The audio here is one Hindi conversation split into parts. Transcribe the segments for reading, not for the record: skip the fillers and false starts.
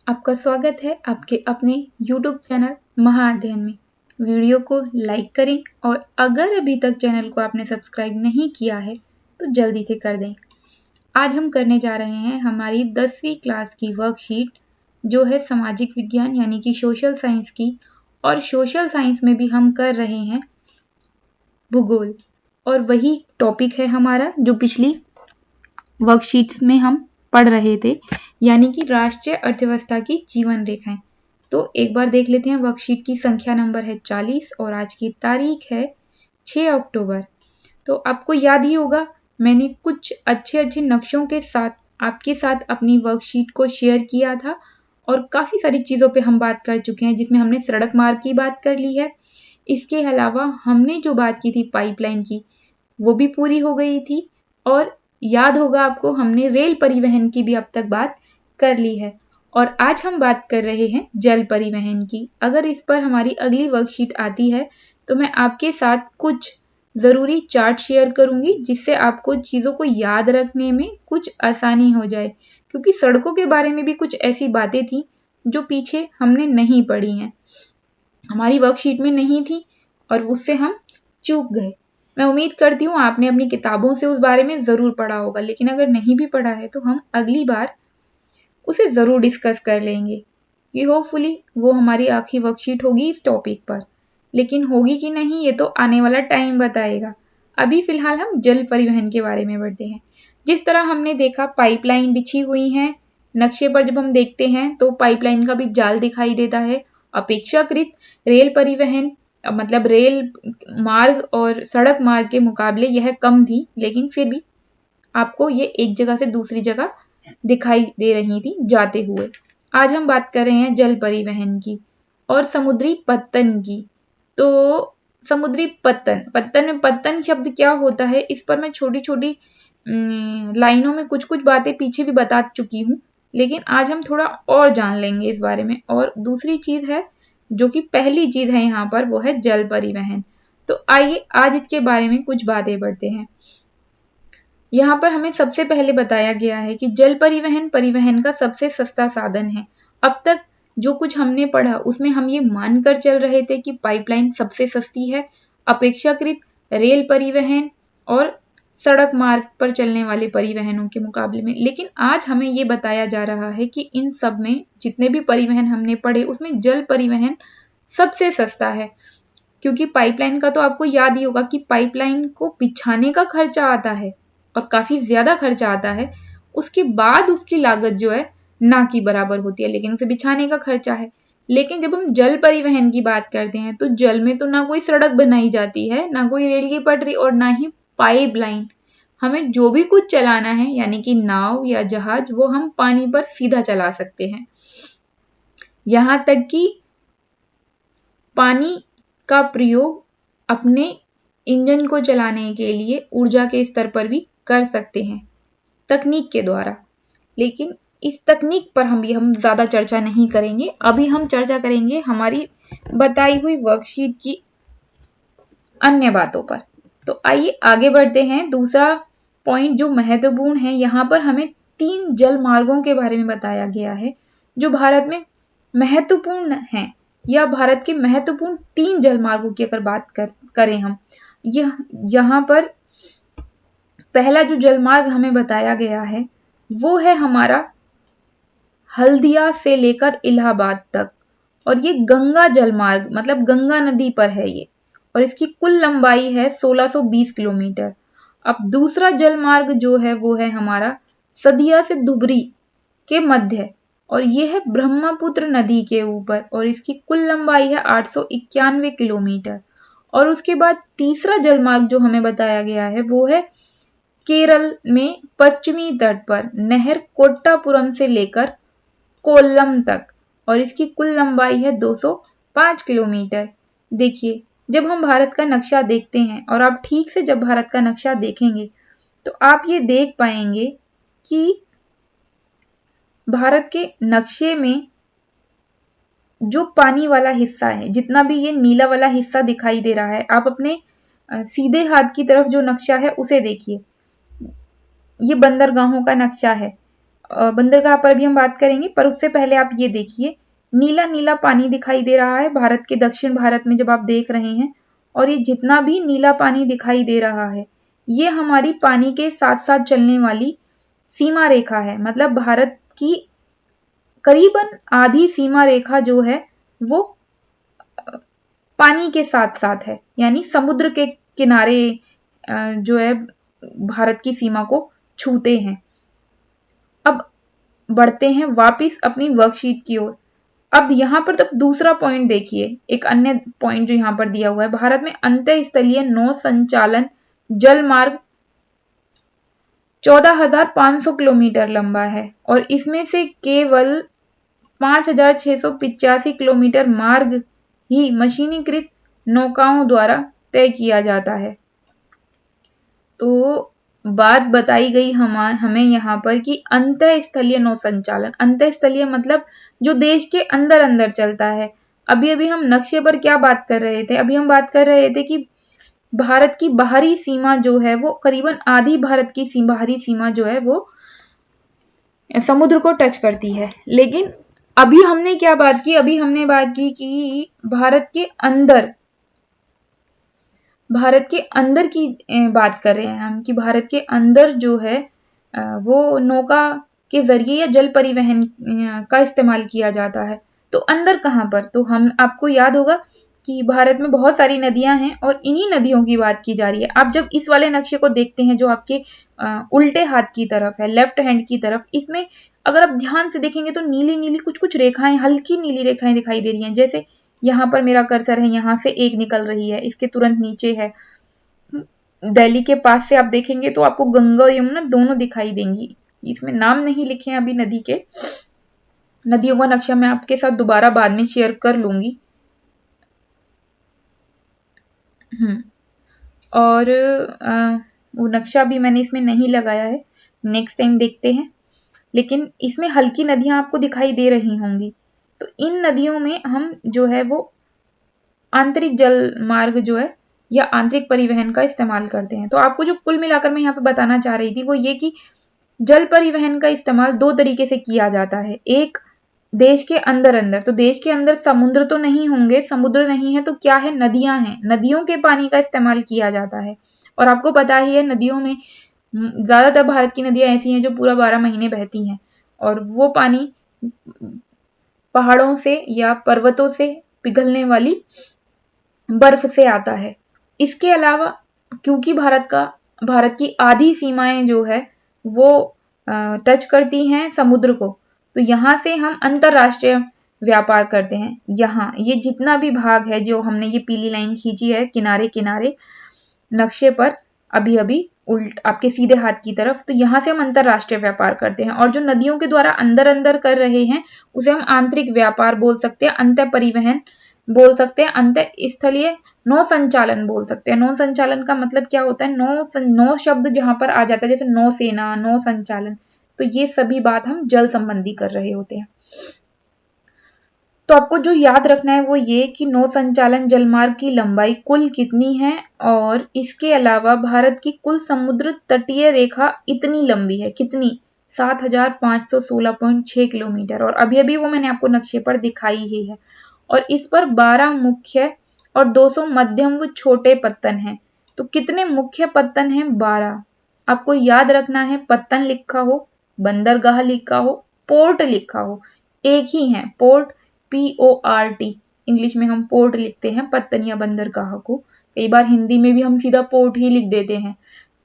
आपका स्वागत है आपके अपने YouTube चैनल महाअध्ययन में। वीडियो को लाइक करें और अगर अभी तक चैनल को आपने सब्सक्राइब नहीं किया है तो जल्दी से कर दें। आज हम करने जा रहे हैं हमारी 10वीं क्लास की वर्कशीट जो है सामाजिक विज्ञान यानी कि सोशल साइंस की, और सोशल साइंस में भी हम कर रहे हैं भूगोल, और वही टॉपिक है हमारा जो पिछली वर्कशीट्स में हम पढ़ रहे थे, यानी कि राष्ट्रीय अर्थव्यवस्था की जीवन रेखाएं। तो एक बार देख लेते हैं। वर्कशीट की संख्या नंबर है 40 और आज की तारीख है 6 अक्टूबर। तो आपको याद ही होगा, मैंने कुछ अच्छे नक्शों के साथ आपके साथ अपनी वर्कशीट को शेयर किया था और काफी सारी चीजों पे हम बात कर चुके हैं, जिसमें हमने सड़क मार्ग की बात कर ली है। इसके अलावा हमने जो बात की थी पाइपलाइन की, वो भी पूरी हो गई थी, और याद होगा आपको हमने रेल परिवहन की भी अब तक बात कर ली है। और आज हम बात कर रहे हैं जल परिवहन की। अगर इस पर हमारी अगली वर्कशीट आती है तो मैं आपके साथ कुछ जरूरी चार्ट शेयर करूंगी, जिससे आपको चीजों को याद रखने में कुछ आसानी हो जाए, क्योंकि सड़कों के बारे में भी कुछ ऐसी बातें थी जो पीछे हमने नहीं पढ़ी हैं, हमारी वर्कशीट में नहीं थी और उससे हम चूक गए। मैं उम्मीद करती हूँ आपने अपनी किताबों से उस बारे में जरूर पढ़ा होगा, लेकिन अगर नहीं भी पढ़ा है तो हम अगली बार उसे जरूर डिस्कस कर लेंगे कि होपफुली वो हमारी आखिरी वर्कशीट होगी इस टॉपिक पर। लेकिन होगी कि नहीं ये तो आने वाला टाइम बताएगा। अभी फिलहाल हम जल परिवहन के बारे में बढ़ते हैं। जिस तरह हमने देखा पाइपलाइन बिछी हुई है, नक्शे पर जब हम देखते हैं तो पाइपलाइन का भी जाल दिखाई देता है। अपेक्षाकृत रेल परिवहन मतलब रेल मार्ग और सड़क मार्ग के मुकाबले यह कम थी, लेकिन फिर भी आपको ये एक जगह से दूसरी जगह दिखाई दे रही थी जाते हुए। आज हम बात कर रहे हैं जल परिवहन की और समुद्री पत्तन की। तो समुद्री पत्तन शब्द क्या होता है, इस पर मैं छोटी छोटी लाइनों में कुछ कुछ बातें पीछे भी बता चुकी हूँ, लेकिन आज हम थोड़ा और जान लेंगे इस बारे में। और दूसरी चीज है, जो कि पहली चीज है यहाँ पर, वो है जल परिवहन। तो आइए आज इसके बारे में कुछ बातें बढ़ते हैं। यहाँ पर हमें सबसे पहले बताया गया है कि जल परिवहन परिवहन का सबसे सस्ता साधन है। अब तक जो कुछ हमने पढ़ा उसमें हम ये मानकर चल रहे थे कि पाइपलाइन सबसे सस्ती है अपेक्षाकृत रेल परिवहन और सड़क मार्ग पर चलने वाले परिवहनों के मुकाबले में। लेकिन आज हमें ये बताया जा रहा है कि इन सब में जितने भी परिवहन हमने पढ़े उसमें जल परिवहन सबसे सस्ता है। क्योंकि पाइपलाइन का तो आपको याद ही होगा कि पाइपलाइन को बिछाने का खर्चा आता है और काफी ज्यादा खर्चा आता है। उसके बाद उसकी लागत जो है ना की बराबर होती है, लेकिन उसे बिछाने का खर्चा है। लेकिन जब हम जल परिवहन की बात करते हैं तो जल में तो ना कोई सड़क बनाई जाती है, ना कोई रेल की पटरी और ना ही पाइपलाइन। हमें जो भी कुछ चलाना है यानी कि नाव या जहाज, वो हम पानी पर सीधा चला सकते हैं। यहां तक कि पानी का प्रयोग अपने इंजन को चलाने के लिए ऊर्जा के स्तर पर भी कर सकते हैं तकनीक के द्वारा। लेकिन इस तकनीक पर हम ज्यादा चर्चा नहीं करेंगे। अभी हम चर्चा करेंगे हमारी बताई हुई वर्कशीट की अन्य बातों पर। तो आइए आगे बढ़ते हैं। दूसरा पॉइंट जो महत्वपूर्ण है, यहाँ पर हमें 3 जल मार्गों के बारे में बताया गया है जो भारत में महत्वपूर्ण हैं, या भारत के महत्वपूर्ण 3 जल मार्गों की अगर बात करें हम, यहाँ पर पहला जो जल मार्ग हमें बताया गया है वो है हमारा हल्दिया से लेकर इलाहाबाद तक, और ये गंगा जल मार्ग मतलब गंगा नदी पर है ये, और इसकी कुल लंबाई है 1620 किलोमीटर। अब दूसरा जल मार्ग जो है वो है हमारा सदिया से धुबरी के मध्य, और ये है ब्रह्मपुत्र नदी के ऊपर, और इसकी कुल लंबाई है 891 किलोमीटर। और उसके बाद तीसरा जल मार्ग जो हमें बताया गया है वो है केरल में पश्चिमी तट पर नहर कोट्टापुरम से लेकर कोल्लम तक, और इसकी कुल लंबाई है 205 किलोमीटर। देखिए, जब हम भारत का नक्शा देखते हैं, और आप ठीक से जब भारत का नक्शा देखेंगे तो आप ये देख पाएंगे कि भारत के नक्शे में जो पानी वाला हिस्सा है, जितना भी ये नीला वाला हिस्सा दिखाई दे रहा है, आप अपने सीधे हाथ की तरफ जो नक्शा है उसे देखिए। ये बंदरगाहों का नक्शा है, बंदरगाह पर भी हम बात करेंगे, पर उससे पहले आप ये देखिए, नीला नीला पानी दिखाई दे रहा है भारत के दक्षिण भारत में जब आप देख रहे हैं, और ये जितना भी नीला पानी दिखाई दे रहा है ये हमारी पानी के साथ साथ चलने वाली सीमा रेखा है। मतलब भारत की करीबन आधी सीमा रेखा जो है वो पानी के साथ साथ है, यानी समुद्र के किनारे जो है भारत की सीमा को छूते हैं। अब बढ़ते हैं वापिस अपनी वर्कशीट की ओर। अब यहाँ पर तब दूसरा पॉइंट देखिए, एक अन्य पॉइंट जो यहाँ पर दिया हुआ है, भारत में अंतःस्थलीय नौ संचालन जल मार्ग 14,500 किलोमीटर लंबा है और इसमें से केवल 5,685 किलोमीटर मार्ग ही मशीनीकृत नौकाओं द्वारा तय किया जाता है। तो बात बताई गई हमें यहाँ पर कि अंतःस्थलीय नौ संचालन, अंतःस्थलीय मतलब जो देश के अंदर अंदर चलता है। अभी अभी हम नक्शे पर क्या बात कर रहे थे, अभी हम बात कर रहे थे कि भारत की बाहरी सीमा जो है वो करीबन आधी भारत की बाहरी सीमा जो है वो समुद्र को टच करती है। लेकिन अभी हमने क्या बात की, अभी हमने बात की कि भारत के अंदर की बात कर रहे हैं हम, कि भारत के अंदर जो है वो नौका के जरिए या जल परिवहन का इस्तेमाल किया जाता है। तो अंदर कहाँ पर, तो हम आपको याद होगा कि भारत में बहुत सारी नदियां हैं और इन्हीं नदियों की बात की जा रही है। आप जब इस वाले नक्शे को देखते हैं जो आपके उल्टे हाथ की तरफ है, लेफ्ट हैंड की तरफ, इसमें अगर आप ध्यान से देखेंगे तो नीली नीली कुछ कुछ रेखाएं, हल्की नीली रेखाएं दिखाई दे रही हैं। जैसे यहाँ पर मेरा कर्सर है, यहाँ से एक निकल रही है, इसके तुरंत नीचे है। दिल्ली के पास से आप देखेंगे तो आपको गंगा और यमुना दोनों दिखाई देंगी। इसमें नाम नहीं लिखे हैं अभी नदी के, नदियों का नक्शा मैं आपके साथ दोबारा बाद में शेयर कर लूंगी। और वो नक्शा भी मैंने इसमें नहीं लगाया है, नेक्स्ट टाइम देखते हैं। लेकिन इसमें हल्की नदियां आपको दिखाई दे रही होंगी। तो इन नदियों में हम जो है वो आंतरिक जल मार्ग जो है या आंतरिक परिवहन का इस्तेमाल करते हैं। तो आपको जो कुल मिलाकर मैं यहाँ पे बताना चाह रही थी वो ये कि जल परिवहन का इस्तेमाल दो तरीके से किया जाता है। एक देश के अंदर अंदर, तो देश के अंदर समुद्र तो नहीं होंगे, समुद्र नहीं है तो क्या है, नदियां हैं, नदियों के पानी का इस्तेमाल किया जाता है। और आपको पता ही है नदियों में ज्यादातर भारत की नदियां ऐसी हैं जो पूरा 12 महीने बहती हैं और वो पानी पहाड़ों से या पर्वतों से पिघलने वाली बर्फ से आता है। इसके अलावा क्योंकि भारत की आधी सीमाएं जो है वो टच करती हैं समुद्र को, तो यहाँ से हम अंतरराष्ट्रीय व्यापार करते हैं। यहाँ ये जितना भी भाग है जो हमने ये पीली लाइन खींची है किनारे किनारे नक्शे पर अभी अभी उल्ट आपके सीधे हाथ की तरफ, तो यहाँ से हम अंतरराष्ट्रीय व्यापार करते हैं। और जो नदियों के द्वारा अंदर अंदर कर रहे हैं उसे हम आंतरिक व्यापार बोल सकते हैं, अंतर परिवहन बोल सकते हैं, अंतर स्थलीय नौ संचालन बोल सकते हैं। नौ संचालन का मतलब क्या होता है, नौ शब्द जहां पर आ जाता है, जैसे नौसेना, नौ संचालन, तो ये सभी बात हम जल संबंधी कर रहे होते हैं। तो आपको जो याद रखना है वो ये कि नौ संचालन जलमार्ग की लंबाई कुल कितनी है और इसके अलावा भारत की कुल समुद्र तटीय रेखा इतनी लंबी है, कितनी, 7,516.6 किलोमीटर। और अभी अभी वो मैंने आपको नक्शे पर दिखाई ही है। और इस पर 12 मुख्य और 200 मध्यम व छोटे पत्तन हैं। तो कितने मुख्य पत्तन हैं, 12। आपको याद रखना है पत्तन लिखा हो, बंदरगाह लिखा हो, पोर्ट लिखा हो, एक ही है पोर्ट, PORT, इंग्लिश में हम पोर्ट लिखते हैं पत्तन या बंदरगाह को। कई बार हिंदी में भी हम सीधा पोर्ट ही लिख देते हैं।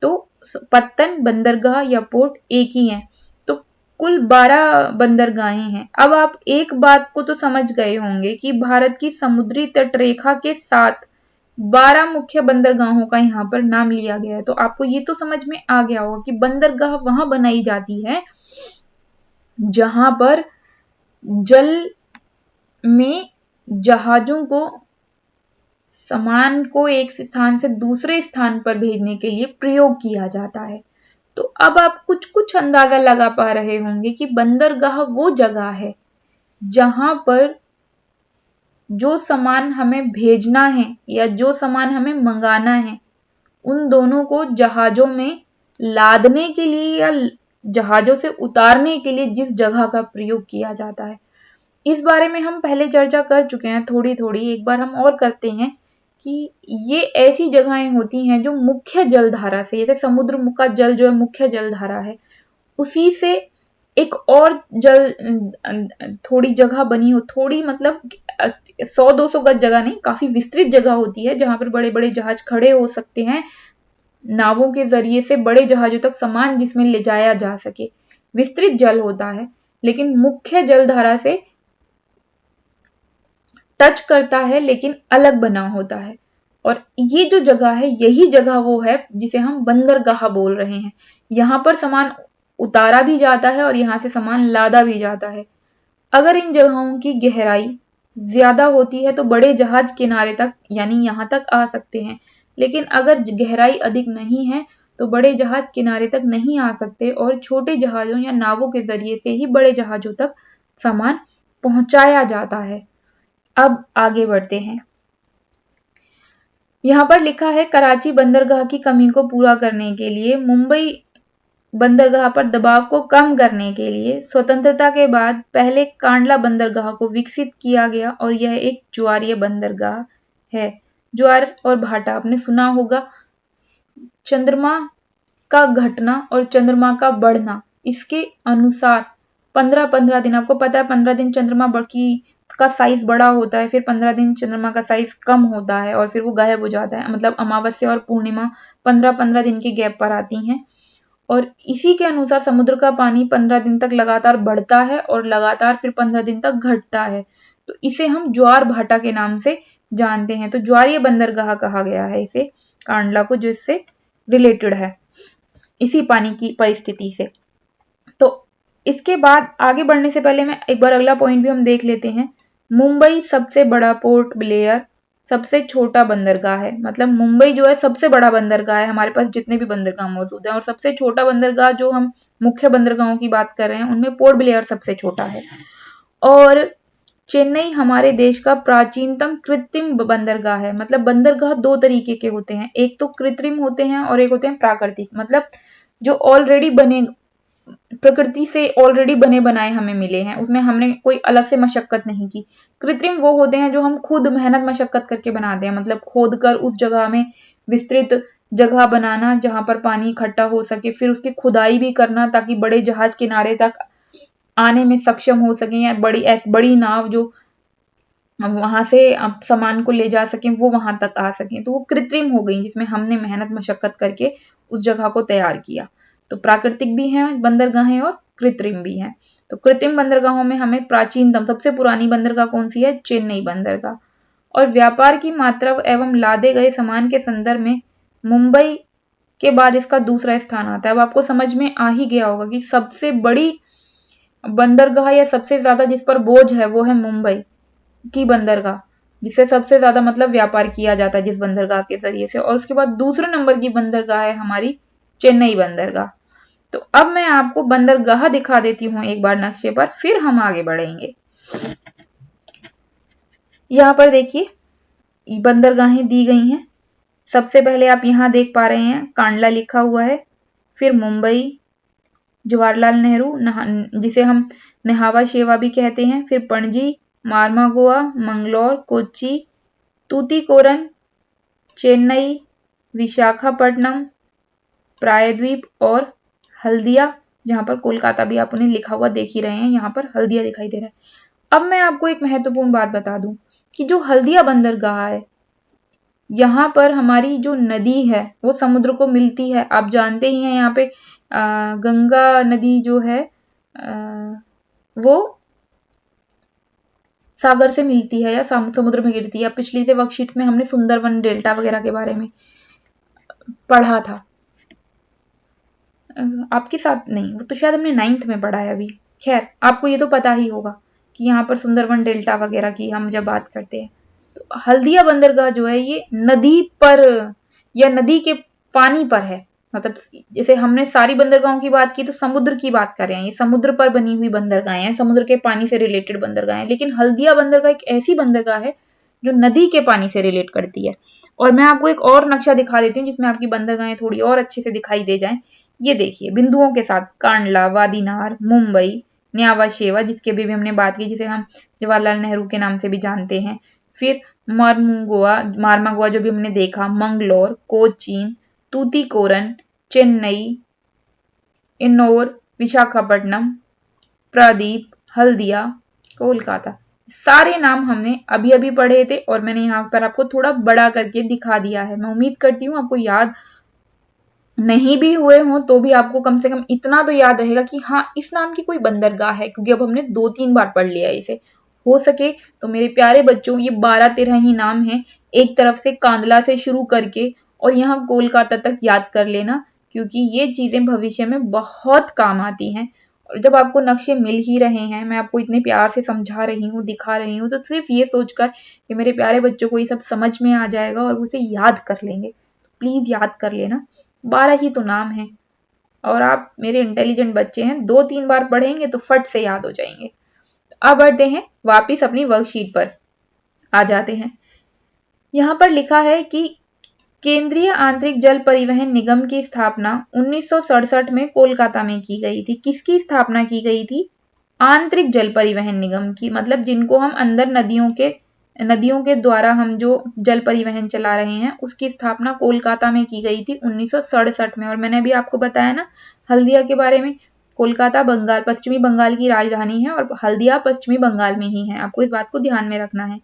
तो पत्तन, बंदरगाह या पोर्ट एक ही है। तो कुल 12 बंदरगाहें हैं। अब आप एक बात को तो समझ गए होंगे कि भारत की समुद्री तटरेखा के साथ 12 मुख्य बंदरगाहों का यहाँ पर नाम लिया गया है। तो आपको ये तो समझ में आ गया होगा कि बंदरगाह वहां बनाई जाती है जहां पर जल में जहाजों को सामान को एक स्थान से दूसरे स्थान पर भेजने के लिए प्रयोग किया जाता है। तो अब आप कुछ कुछ अंदाजा लगा पा रहे होंगे कि बंदरगाह वो जगह है जहां पर जो सामान हमें भेजना है या जो सामान हमें मंगाना है उन दोनों को जहाजों में लादने के लिए या जहाजों से उतारने के लिए जिस जगह का प्रयोग किया जाता है। इस बारे में हम पहले चर्चा कर चुके हैं थोड़ी थोड़ी, एक बार हम और करते हैं कि ये ऐसी जगहें होती हैं जो मुख्य जलधारा से, जैसे समुद्र का जल जो है मुख्य जलधारा है, उसी से एक और जल थोड़ी जगह बनी हो, थोड़ी मतलब 100-200 गज जगह नहीं, काफी विस्तृत जगह होती है जहां पर बड़े बड़े जहाज खड़े हो सकते हैं, नावों के जरिए से बड़े जहाजों तक सामान जिसमें ले जाया जा सके। विस्तृत जल होता है लेकिन मुख्य जलधारा से टच करता है लेकिन अलग बना होता है। और ये जो जगह है यही जगह वो है जिसे हम बंदरगाह बोल रहे हैं। यहाँ पर सामान उतारा भी जाता है और यहाँ से सामान लादा भी जाता है। अगर इन जगहों की गहराई ज्यादा होती है तो बड़े जहाज किनारे तक यानी यहाँ तक आ सकते हैं, लेकिन अगर गहराई अधिक नहीं है तो बड़े जहाज किनारे तक नहीं आ सकते और छोटे जहाजों या नावों के जरिए से ही बड़े जहाजों तक सामान पहुंचाया जाता है। अब आगे बढ़ते हैं। यहाँ पर लिखा है कराची बंदरगाह की कमी को पूरा करने के लिए, मुंबई बंदरगाह पर दबाव को कम करने के लिए स्वतंत्रता के बाद पहले कांडला बंदरगाह को विकसित किया गया और यह एक ज्वारीय बंदरगाह है। ज्वार और भाटा आपने सुना होगा। चंद्रमा का घटना और चंद्रमा का बढ़ना, इसके अनुसार 15-15 दिन, आपको पता है 15 दिन चंद्रमा का साइज बड़ा होता है, फिर 15 दिन चंद्रमा का साइज कम होता है और फिर वो गायब हो जाता है। मतलब अमावस्या और पूर्णिमा 15-15 दिन के गैप पर आती हैं और इसी के अनुसार समुद्र का पानी 15 दिन तक लगातार बढ़ता है और लगातार फिर 15 दिन तक घटता है। तो इसे हम ज्वार भाटा के नाम से जानते हैं। तो ज्वारीय बंदरगाह कहा गया है इसे, कांडला को, जो इससे रिलेटेड है इसी पानी की परिस्थिति से। तो इसके बाद आगे बढ़ने से पहले मैं एक बार अगला पॉइंट भी हम देख लेते हैं। मुंबई सबसे बड़ा पोर्ट ब्लेयर सबसे छोटा बंदरगाह है। मतलब मुंबई जो है सबसे बड़ा बंदरगाह है हमारे पास जितने भी बंदरगाह मौजूद हैं, और सबसे छोटा बंदरगाह जो हम मुख्य बंदरगाहों की बात कर रहे हैं उनमें पोर्ट ब्लेयर सबसे छोटा है। और चेन्नई हमारे देश का प्राचीनतम कृत्रिम बंदरगाह है। मतलब बंदरगाह दो तरीके के होते हैं, एक तो कृत्रिम होते हैं और एक होते हैं प्राकृतिक। मतलब जो ऑलरेडी बने, प्रकृति से ऑलरेडी बने बनाए हमें मिले हैं, उसमें हमने कोई अलग से मशक्कत नहीं की। कृत्रिम वो होते हैं जो हम खुद मेहनत मशक्कत करके बनाते हैं, मतलब खोद कर उस जगह में विस्तृत जगह बनाना जहां पर पानी इकट्ठा हो सके, फिर उसकी खुदाई भी करना ताकि बड़े जहाज किनारे तक आने में सक्षम हो सके, या बड़ी नाव जो वहां से सामान को ले जा सकें वो वहां तक आ सकें। तो वो कृत्रिम हो गई जिसमें हमने मेहनत मशक्कत करके उस जगह को तैयार किया। तो प्राकृतिक भी हैं बंदरगाहें और कृत्रिम भी हैं। तो कृत्रिम बंदरगाहों में हमें प्राचीनतम सबसे पुरानी बंदरगाह कौन सी है? चेन्नई बंदरगाह। और व्यापार की मात्रा एवं लादे गए सामान के संदर्भ में मुंबई के बाद इसका दूसरा स्थान आता है। अब आपको समझ में आ ही गया होगा कि सबसे बड़ी बंदरगाह या सबसे ज्यादा जिस पर बोझ है वो है मुंबई की बंदरगाह, जिससे सबसे ज्यादा मतलब व्यापार किया जाता है जिस बंदरगाह के जरिए से। और उसके बाद दूसरे नंबर की बंदरगाह है हमारी चेन्नई बंदरगाह। तो अब मैं आपको बंदरगाह दिखा देती हूँ एक बार नक्शे पर, फिर हम आगे बढ़ेंगे। यहाँ पर देखिए बंदरगाहें दी गई हैं। सबसे पहले आप यहाँ देख पा रहे हैं कांडला लिखा हुआ है, फिर मुंबई, जवाहरलाल नेहरू जिसे हम नेहावा शेवा भी कहते हैं, फिर पणजी, मार्मागोआ, मंगलोर, कोच्चि, तूतीकोरन, चेन्नई, विशाखापट्टनम, प्रायद्वीप और हल्दिया, जहां पर कोलकाता भी आप उन्हें लिखा हुआ देख ही रहे हैं, यहाँ पर हल्दिया दिखाई दे रहा है। अब मैं आपको एक महत्वपूर्ण बात बता दूं कि जो हल्दिया बंदरगाह है, यहाँ पर हमारी जो नदी है वो समुद्र को मिलती है। आप जानते ही हैं यहाँ पे गंगा नदी जो है वो सागर से मिलती है या समुद्र में गिरती है। पिछली से वर्कशीट में हमने सुंदरवन डेल्टा वगैरह के बारे में पढ़ा था। आपके साथ नहीं, वो तो शायद हमने 9th में पढ़ा है अभी। खैर आपको ये तो पता ही होगा कि यहाँ पर सुंदरवन डेल्टा वगैरह की हम जब बात करते हैं तो हल्दिया बंदरगाह जो है ये नदी पर या नदी के पानी पर है। मतलब जैसे हमने सारी बंदरगाहों की बात की तो समुद्र की बात कर रहे हैं, ये समुद्र पर बनी हुई बंदरगाहें हैं, समुद्र के पानी से रिलेटेड बंदरगाहें। लेकिन हल्दिया बंदरगाह एक ऐसी बंदरगाह है जो नदी के पानी से रिलेट करती है। और मैं आपको एक और नक्शा दिखा देती हूँ जिसमें आपकी बंदरगाहें थोड़ी और अच्छे से दिखाई दे जाएं। ये देखिए बिंदुओं के साथ कांडला, वादीनार, मुंबई, न्यावा शेवा जिसके भी हमने बात की, जिसे हम जवाहरलाल नेहरू के नाम से भी जानते हैं। फिर मारमागोआ जो भी हमने देखा, मंगलोर, कोचीन, तूतीकोरन, चेन्नई, इन्नौर, विशाखापट्टनम, प्रदीप, हल्दिया, कोलकाता। सारे नाम हमने अभी अभी पढ़े थे और मैंने यहाँ पर आपको थोड़ा बड़ा करके दिखा दिया है। मैं उम्मीद करती हूँ आपको याद नहीं भी हुए हों तो भी आपको कम से कम इतना तो याद रहेगा कि हाँ इस नाम की कोई बंदरगाह है, क्योंकि अब हमने 2-3 बार पढ़ लिया है इसे। हो सके तो मेरे प्यारे बच्चों ये 12-13 ही नाम हैं, एक तरफ से कांदला से शुरू करके और यहाँ कोलकाता तक याद कर लेना, क्योंकि ये चीजें भविष्य में बहुत काम आती हैं। और जब आपको नक्शे मिल ही रहे हैं, मैं आपको इतने प्यार से समझा रही हूँ, दिखा रही हूँ, तो सिर्फ ये सोचकर कि मेरे प्यारे बच्चों को ये सब समझ में आ जाएगा और उसे याद कर लेंगे। प्लीज याद कर लेना, 12 ही तो नाम है और आप मेरे इंटेलिजेंट बच्चे हैं, 2-3 बार पढ़ेंगे तो फट से याद हो जाएंगे। अब बढ़ते हैं वापिस अपनी वर्कशीट पर आ जाते हैं। यहाँ पर लिखा है कि केंद्रीय आंतरिक जल परिवहन निगम की स्थापना 1967 में कोलकाता में की गई थी। किसकी स्थापना की गई थी? आंतरिक जल परिवहन निगम की, मतलब जिनको हम अंदर नदियों के द्वारा हम जो जल परिवहन चला रहे हैं, उसकी स्थापना कोलकाता में की गई थी 1967 में। और मैंने अभी आपको बताया ना हल्दिया के बारे में, कोलकाता पश्चिमी बंगाल की राजधानी है और हल्दिया पश्चिमी बंगाल में ही है, आपको इस बात को ध्यान में रखना है।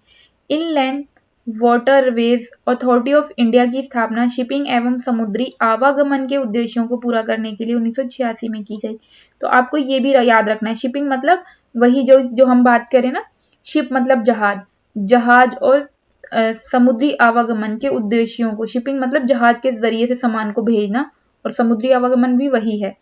Inland waterways authority of India की स्थापना शिपिंग एवं समुद्री आवागमन के उद्देश्यों को पूरा करने के लिए 1986 में की गई। तो आपको ये भी याद रखना है, शिपिंग मतलब वही जो हम बात करें ना, शिप मतलब जहाज और समुद्री आवागमन के उद्देश्यों को, शिपिंग मतलब जहाज के जरिए से सामान को भेजना और समुद्री आवागमन भी वही है।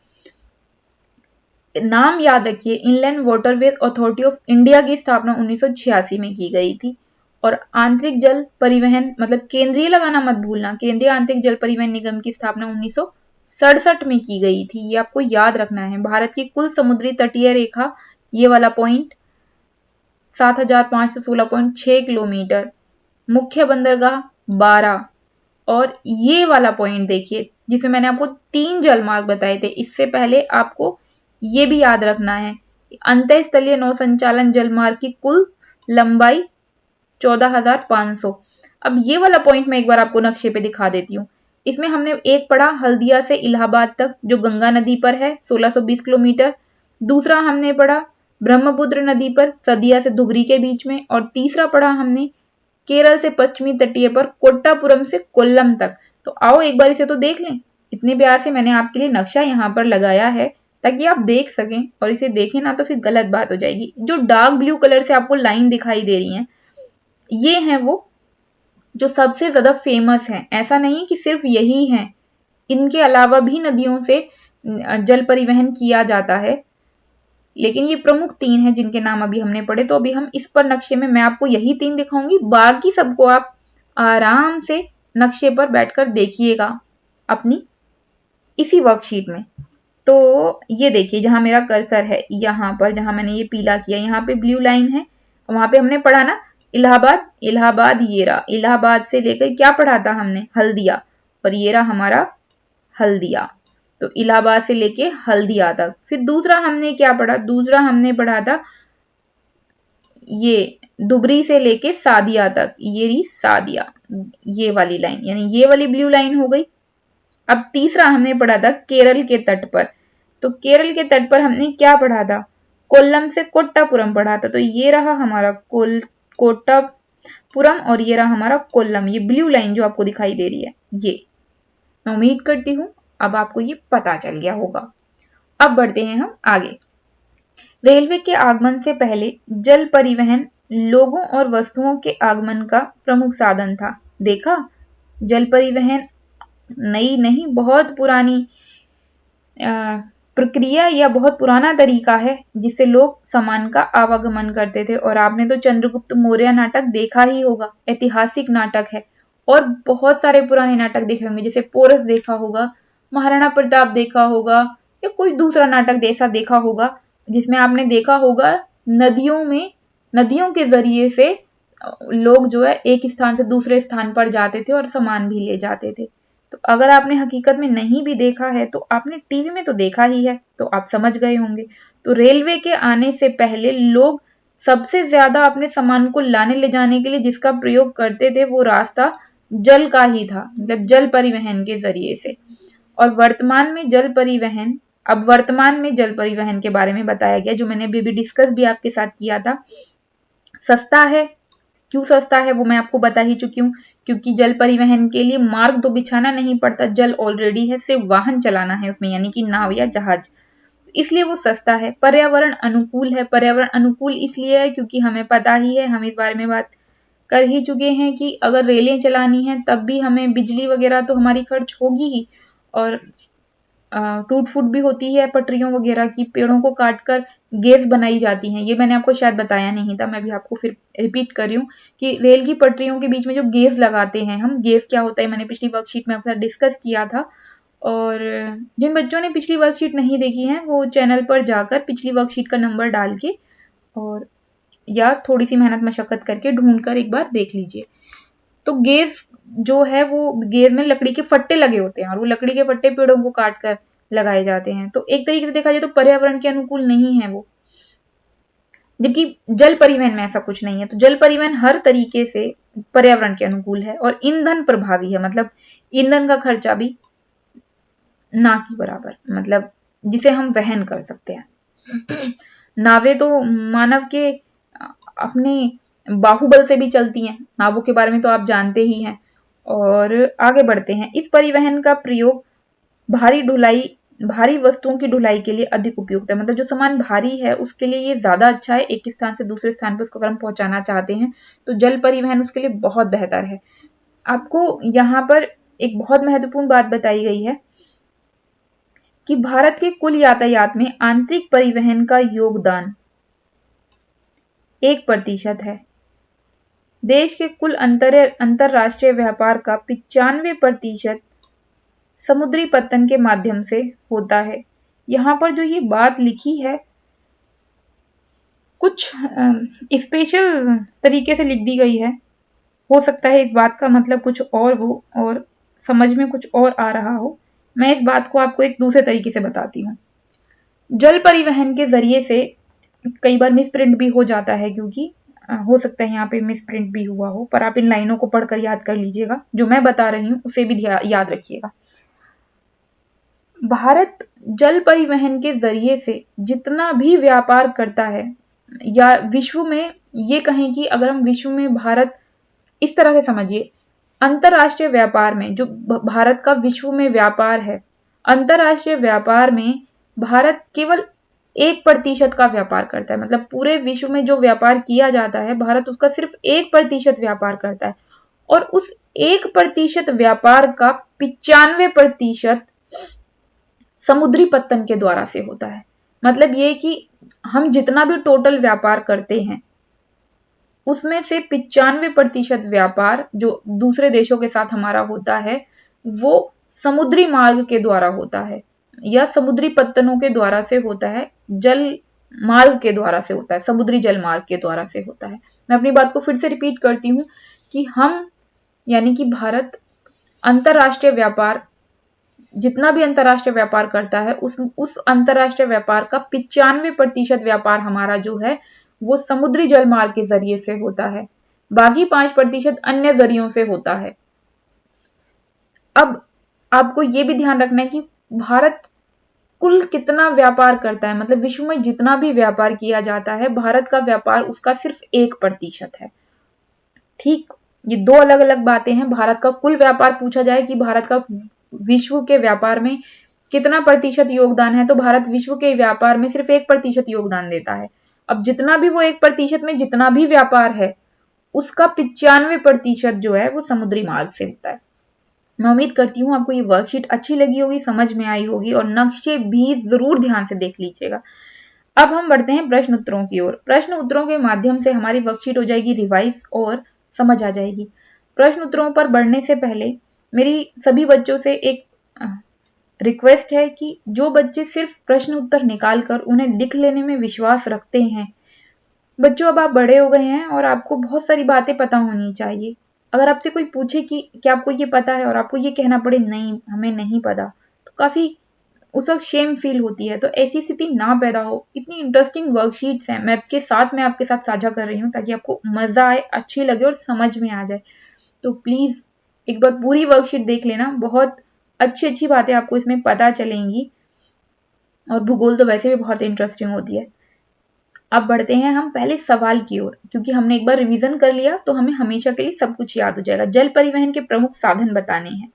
नाम याद रखिए, inland waterways authority of India की स्थापना 1986 में की गई थी। और आंतरिक जल परिवहन मतलब केंद्रीय लगाना मत भूलना, केंद्रीय आंतरिक जल परिवहन निगम की स्थापना 1967 में की गई थी, ये आपको याद रखना है। भारत की कुल समुद्री तटीय रेखा, ये वाला पॉइंट 7516.6 किलोमीटर, मुख्य बंदरगाह 12, और ये वाला पॉइंट देखिए जिसमें मैंने आपको 3 जलमार्ग बताए थे, इससे पहले आपको ये भी याद रखना है अंतःस्थलीय नौ संचालन जलमार्ग की कुल लंबाई 14,500। अब ये वाला पॉइंट मैं एक बार आपको नक्शे पे दिखा देती हूँ। इसमें हमने एक पढ़ा हल्दिया से इलाहाबाद तक जो गंगा नदी पर है 1620 किलोमीटर, दूसरा हमने पढ़ा ब्रह्मपुत्र नदी पर सदिया से धुबरी के बीच में, और तीसरा पढ़ा हमने केरल से पश्चिमी तटीय पर कोट्टापुरम से कोल्लम तक। तो आओ एक बार इसे तो देख लें। इतने प्यार से मैंने आपके लिए नक्शा यहाँ पर लगाया है ताकि आप देख सकें, और इसे देखें ना तो फिर गलत बात हो जाएगी। जो डार्क ब्लू कलर से आपको लाइन दिखाई दे रही है, ये हैं वो जो सबसे ज्यादा फेमस हैं। ऐसा नहीं कि सिर्फ यही हैं, इनके अलावा भी नदियों से जल परिवहन किया जाता है, लेकिन ये प्रमुख 3 हैं जिनके नाम अभी हमने पढ़े। तो अभी हम इस पर नक्शे में मैं आपको यही 3 दिखाऊंगी, बाकी सबको आप आराम से नक्शे पर बैठकर देखिएगा अपनी इसी वर्कशीट में। तो ये देखिए जहां मेरा कर्सर है, यहाँ पर जहां मैंने ये पीला किया, यहाँ पे ब्लू लाइन है, वहां पे हमने पढ़ा ना इलाहाबाद, ये रहा इलाहाबाद से लेकर क्या पढ़ा था हमने, हल्दिया, और ये रहा हमारा हल्दिया। तो इलाहाबाद से लेके हल्दिया तक। फिर दूसरा हमने क्या पढ़ा, दूसरा हमने पढ़ा था ये दुबरी से लेके सादिया तक, ये रही सादिया, ये वाली लाइन, यानी ये वाली ब्लू लाइन हो गई। अब तीसरा हमने पढ़ा था केरल के तट पर, तो केरल के तट पर हमने क्या पढ़ा था, कोल्लम से कोट्टापुरम पढ़ा था। तो ये रहा हमारा कोट्टापुरम और ये रहा हमारा कोल्लम, ये ब्लू लाइन जो आपको दिखाई दे रही है ये। मैं उम्मीद करती हूँ अब आपको ये पता चल गया होगा। अब बढ़ते हैं हम आगे। रेलवे के आगमन से पहले जल परिवहन लोगों और वस्तुओं के आगमन का प्रमुख साधन था। देखा, जल परिवहन नई नहीं, बहुत पुरानी प्रक्रिया या बहुत पुराना तरीका है जिससे लोग सामान का आवागमन करते थे। और आपने तो चंद्रगुप्त मौर्य नाटक देखा ही होगा, ऐतिहासिक नाटक है, और बहुत सारे पुराने नाटक देखे होंगे, जैसे पोरस देखा होगा, महाराणा प्रताप देखा होगा, या कोई दूसरा नाटक जैसा देखा होगा जिसमें आपने देखा होगा नदियों के जरिए से लोग जो है एक स्थान से दूसरे स्थान पर जाते थे और सामान भी ले जाते थे। तो अगर आपने हकीकत में नहीं भी देखा है तो आपने टीवी में तो देखा ही है, तो आप समझ गए होंगे। तो रेलवे के आने से पहले लोग सबसे ज्यादा अपने सामान को लाने ले जाने के लिए जिसका प्रयोग करते थे वो रास्ता जल का ही था, मतलब जल परिवहन के जरिए से। और वर्तमान में जल परिवहन के बारे में बताया गया, जो मैंने अभी डिस्कस भी आपके साथ किया था। सस्ता है, क्यों सस्ता है वो मैं आपको बता ही चुकी हूँ, क्योंकि जल परिवहन के लिए मार्ग तो बिछाना नहीं पड़ता, जल ऑलरेडी है, सिर्फ वाहन चलाना है उसमें, यानी कि नाव या जहाज, इसलिए वो सस्ता है। पर्यावरण अनुकूल है, पर्यावरण अनुकूल इसलिए है क्योंकि हमें पता ही है, हम इस बारे में बात कर ही चुके हैं कि अगर रेलें चलानी है तब भी हमें बिजली वगैरह तो हमारी खर्च होगी ही, और टूट फूट भी होती है पटरियों वगैरह की, पेड़ों को काटकर गैस बनाई जाती है। ये मैंने आपको शायद बताया नहीं था, मैं भी आपको फिर रिपीट कर रही हूँ कि रेल की पटरियों के बीच में जो गैस लगाते हैं हम, गैस क्या होता है मैंने पिछली वर्कशीट में आपके साथ डिस्कस किया था। और जिन बच्चों ने पिछली वर्कशीट नहीं देखी है वो चैनल पर जाकर पिछली वर्कशीट का नंबर डाल के और या थोड़ी सी मेहनत मशक्कत करके ढूंढ कर एक बार देख लीजिए। तो गैस जो है वो गैस में लकड़ी के फट्टे लगे होते हैं और वो लकड़ी के फट्टे पेड़ों को काट कर लगाए जाते हैं। तो एक तरीके से देखा जाए तो पर्यावरण के अनुकूल नहीं है वो, जबकि जल परिवहन में ऐसा कुछ नहीं है। तो जल परिवहन हर तरीके से पर्यावरण के अनुकूल है और ईंधन प्रभावी है, मतलब ईंधन का खर्चा भी ना की बराबर, मतलब जिसे हम वहन कर सकते हैं। नावें तो मानव के अपने बाहुबल से भी चलती हैं, नावों के बारे में तो आप जानते ही हैं। और आगे बढ़ते हैं। इस परिवहन का प्रयोग भारी वस्तुओं की ढुलाई के लिए अधिक उपयुक्त है, मतलब जो सामान भारी है उसके लिए ये ज्यादा अच्छा है, एक स्थान से दूसरे स्थान पर उसको अगर हम पहुंचाना चाहते हैं तो जल परिवहन उसके लिए बहुत बेहतर है। आपको यहाँ पर एक बहुत महत्वपूर्ण बात बताई गई है कि भारत के कुल यातायात में आंतरिक परिवहन का योगदान 1% है। देश के कुल अंतरराष्ट्रीय व्यापार का 95% समुद्री पत्तन के माध्यम से होता है। यहाँ पर जो ये बात लिखी है कुछ स्पेशल तरीके से लिख दी गई है, हो सकता है इस बात का मतलब कुछ और हो और समझ में कुछ और आ रहा हो। मैं इस बात को आपको एक दूसरे तरीके से बताती हूँ। जल परिवहन के जरिए से कई बार मिस प्रिंट भी हो जाता है, क्योंकि हो सकता है यहाँ पे मिस प्रिंट भी हुआ हो, पर आप इन लाइनों को पढ़कर याद कर लीजिएगा, जो मैं बता रही हूँ उसे भी याद रखिएगा। भारत जल परिवहन के जरिए से जितना भी व्यापार करता है, या विश्व में ये कहें कि अगर हम विश्व में भारत इस तरह से समझिए, अंतरराष्ट्रीय व्यापार में जो भारत का विश्व में व्यापार है, अंतरराष्ट्रीय व्यापार में भारत केवल 1% का व्यापार करता है, मतलब पूरे विश्व में जो व्यापार किया जाता है भारत उसका सिर्फ 1% व्यापार करता है, और उस 1% व्यापार का 95% समुद्री पत्तन के द्वारा से होता है। मतलब ये कि हम जितना भी टोटल व्यापार करते हैं उसमें से 95% व्यापार जो दूसरे देशों के साथ हमारा होता है वो समुद्री मार्ग के द्वारा होता है या समुद्री पत्तनों के द्वारा से होता है, जल मार्ग के द्वारा से होता है, समुद्री जल मार्ग के द्वारा से होता है। मैं अपनी बात को फिर से रिपीट करती हूँ कि हम यानी कि भारत अंतरराष्ट्रीय व्यापार जितना भी अंतरराष्ट्रीय व्यापार करता है उस अंतरराष्ट्रीय व्यापार का 95% व्यापार हमारा जो है वो समुद्री जल मार्ग के जरिए से होता है, बाकी 5% अन्य जरियों से होता है। अब आपको ये भी ध्यान रखना है कि भारत कुल कितना व्यापार करता है, मतलब विश्व में जितना भी व्यापार किया जाता है भारत का व्यापार उसका सिर्फ 1% है। ठीक, ये दो अलग अलग बातें हैं। भारत का कुल व्यापार पूछा जाए कि भारत का विश्व के व्यापार में कितना प्रतिशत योगदान है, तो भारत विश्व के व्यापार में सिर्फ 1% योगदान देता है। अब जितना भी वो 1% में जितना भी व्यापार है उसका 95% जो है वो समुद्री मार्ग से होता है। मैं उम्मीद करती हूँ आपको ये वर्कशीट अच्छी लगी होगी, समझ में आई होगी, और नक्शे भी जरूर ध्यान से देख लीजिएगा। अब हम बढ़ते हैं प्रश्न उत्तरों की ओर। प्रश्न उत्तरों के माध्यम से हमारी वर्कशीट हो जाएगी रिवाइज और समझ आ जाएगी। प्रश्न उत्तरों पर बढ़ने से पहले मेरी सभी बच्चों से एक रिक्वेस्ट है कि जो बच्चे सिर्फ प्रश्न उत्तर निकालकर उन्हें लिख लेने में विश्वास रखते हैं, बच्चों अब आप बड़े हो गए हैं और आपको बहुत सारी बातें पता होनी चाहिए। अगर आपसे कोई पूछे कि क्या आपको ये पता है और आपको ये कहना पड़े नहीं हमें नहीं पता, तो काफ़ी उस वक्त शेम फील होती है। तो ऐसी स्थिति ना पैदा हो। इतनी इंटरेस्टिंग वर्कशीट्स हैं, मैं आपके साथ साझा कर रही हूँ ताकि आपको मज़ा आए, अच्छी लगे और समझ में आ जाए। तो प्लीज़ एक बार पूरी वर्कशीट देख लेना, बहुत अच्छी अच्छी बातें आपको इसमें पता चलेंगी। और भूगोल तो वैसे भी बहुत इंटरेस्टिंग होती है। अब बढ़ते हैं हम पहले सवाल की ओर, क्योंकि हमने एक बार रिवीजन कर लिया तो हमें हमेशा के लिए सब कुछ याद हो जाएगा। जल परिवहन के प्रमुख साधन बताने हैं।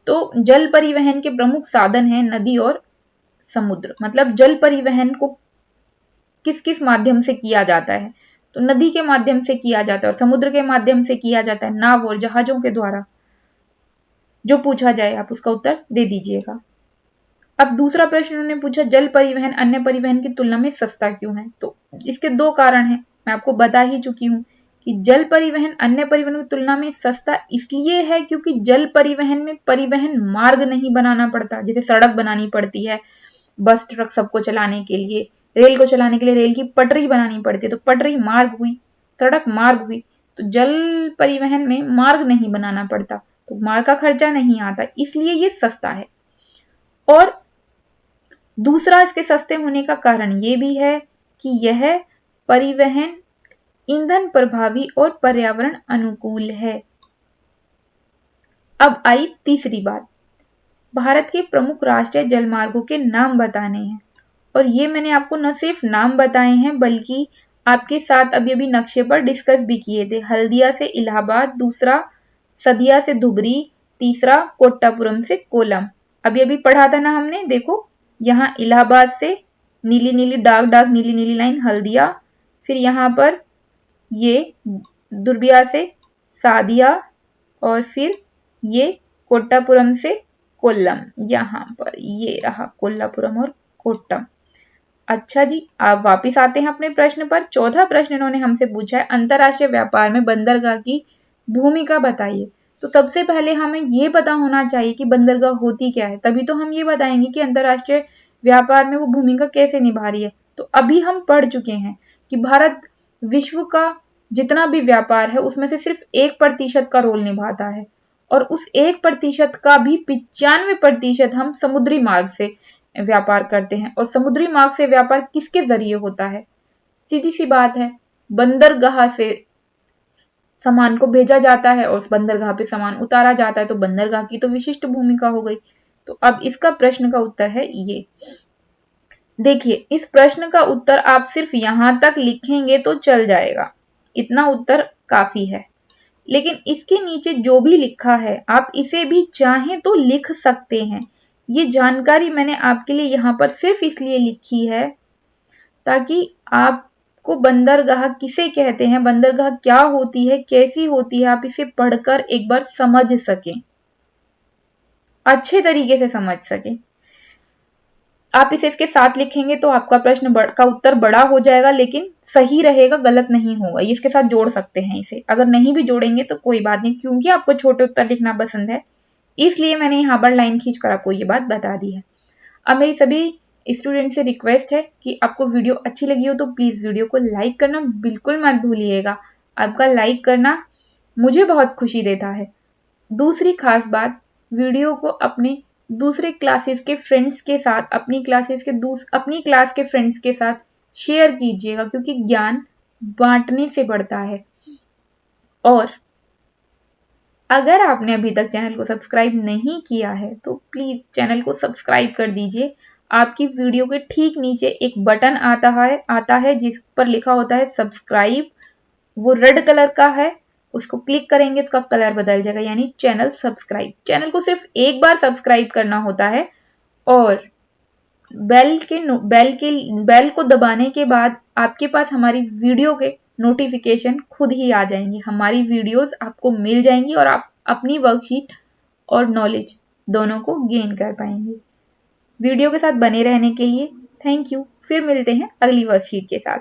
तो जल परिवहन के प्रमुख साधन हैं नदी और समुद्र। मतलब जल परिवहन को किस किस माध्यम से किया जाता है, तो नदी के माध्यम से किया जाता है और समुद्र के माध्यम से किया जाता है, नाव और जहाजों के द्वारा। जो पूछा जाए आप उसका उत्तर दे दीजिएगा। अब दूसरा प्रश्न उन्होंने पूछा, जल परिवहन अन्य परिवहन की तुलना में सस्ता क्यों है? तो इसके दो कारण हैं, मैं आपको बता ही चुकी हूँ कि जल परिवहन अन्य परिवहन की तुलना में सस्ता इसलिए है क्योंकि जल परिवहन में परिवहन मार्ग नहीं बनाना पड़ता। जैसे सड़क बनानी पड़ती है बस ट्रक सबको चलाने के लिए, रेल को चलाने के लिए रेल की पटरी बनानी पड़ती है, तो पटरी मार्ग हुई, सड़क मार्ग हुई। तो जल परिवहन में मार्ग नहीं बनाना पड़ता, तो मार्ग का खर्चा नहीं आता, इसलिए ये सस्ता है। और दूसरा इसके सस्ते होने का कारण ये भी है कि यह परिवहन ईंधन प्रभावी और पर्यावरण अनुकूल है। अब आई तीसरी बात, भारत के प्रमुख राष्ट्रीय जलमार्गों के नाम बताने हैं। और ये मैंने आपको न सिर्फ नाम बताए हैं बल्कि आपके साथ अभी अभी नक्शे पर डिस्कस भी किए थे। हल्दिया से इलाहाबाद, दूसरा सदिया से धुबरी, तीसरा कोट्टापुरम से कोलम। अभी अभी पढ़ा था ना हमने, देखो यहाँ इलाहाबाद से नीली नीली डार्क डार्क नीली नीली लाइन हल्दिया, फिर यहाँ पर ये दुर्बिया से सादिया, और फिर ये कोट्टापुरम से कोल्लम। यहाँ पर ये रहा कोल्लापुरम और कोट्टम। अच्छा जी, आप वापिस आते हैं अपने प्रश्न पर। चौथा प्रश्न इन्होंने हमसे पूछा है, अंतरराष्ट्रीय व्यापार में बंदरगाह की भूमिका बताइए। तो सबसे पहले हमें ये पता होना चाहिए कि बंदरगाह होती क्या है, तभी तो हम ये बताएंगे कि अंतरराष्ट्रीय व्यापार में वो भूमिका कैसे निभा रही है। तो अभी हम पढ़ चुके हैं कि भारत विश्व का जितना भी व्यापार है उसमें से सिर्फ 1% का रोल निभाता है, और उस 1% का भी 95% हम समुद्री मार्ग से व्यापार करते हैं। और समुद्री मार्ग से व्यापार किसके जरिए होता है? सीधी सी बात है, बंदरगाह से सामान को भेजा जाता है और उस बंदरगाह पे सामान उतारा जाता है, तो बंदरगाह की तो विशिष्ट भूमिका हो गई। तो अब इसका प्रश्न का उत्तर है ये। देखिए, इस प्रश्न का उत्तर आप सिर्फ यहां तक लिखेंगे तो चल जाएगा, इतना उत्तर काफी है। लेकिन इसके नीचे जो भी लिखा है आप इसे भी चाहें तो लिख सकते हैं। ये जानकारी मैंने आपके लिए यहाँ पर सिर्फ इसलिए लिखी है ताकि आपको बंदरगाह किसे कहते हैं, बंदरगाह क्या होती है, कैसी होती है, आप इसे पढ़कर एक बार समझ सकें, अच्छे तरीके से समझ सकें। आप इसे इसके साथ लिखेंगे तो आपका प्रश्न का उत्तर बड़ा हो जाएगा, लेकिन सही रहेगा, गलत नहीं होगा। ये इसके साथ जोड़ सकते हैं इसे, अगर नहीं भी जोड़ेंगे तो कोई बात नहीं, क्योंकि आपको छोटे उत्तर लिखना पसंद है, इसलिए मैंने यहाँ पर लाइन खींचकर आपको ये बात बता दी है। अब मेरी सभी स्टूडेंट से रिक्वेस्ट है कि आपको वीडियो अच्छी लगी हो तो प्लीज वीडियो को लाइक करना बिल्कुल मत भूलिएगा। आपका लाइक करना मुझे बहुत खुशी देता है। दूसरी खास बात, वीडियो को अपने दूसरे क्लासेस के फ्रेंड्स के साथ, अपनी क्लास के फ्रेंड्स के साथ शेयर कीजिएगा, क्योंकि ज्ञान बांटने से बढ़ता है। और अगर आपने अभी तक चैनल को सब्सक्राइब नहीं किया है तो प्लीज चैनल को सब्सक्राइब कर दीजिए। आपकी वीडियो के ठीक नीचे एक बटन आता है जिस पर लिखा होता है सब्सक्राइब, वो रेड कलर का है, उसको क्लिक करेंगे तो उसका कलर बदल जाएगा, यानी चैनल सब्सक्राइब। चैनल को सिर्फ एक बार सब्सक्राइब करना होता है और बेल को दबाने के बाद आपके पास हमारी वीडियो के नोटिफिकेशन खुद ही आ जाएंगी, हमारी वीडियोस आपको मिल जाएंगी और आप अपनी वर्कशीट और नॉलेज दोनों को गेन कर पाएंगे। वीडियो के साथ बने रहने के लिए थैंक यू। फिर मिलते हैं अगली वर्कशीट के साथ।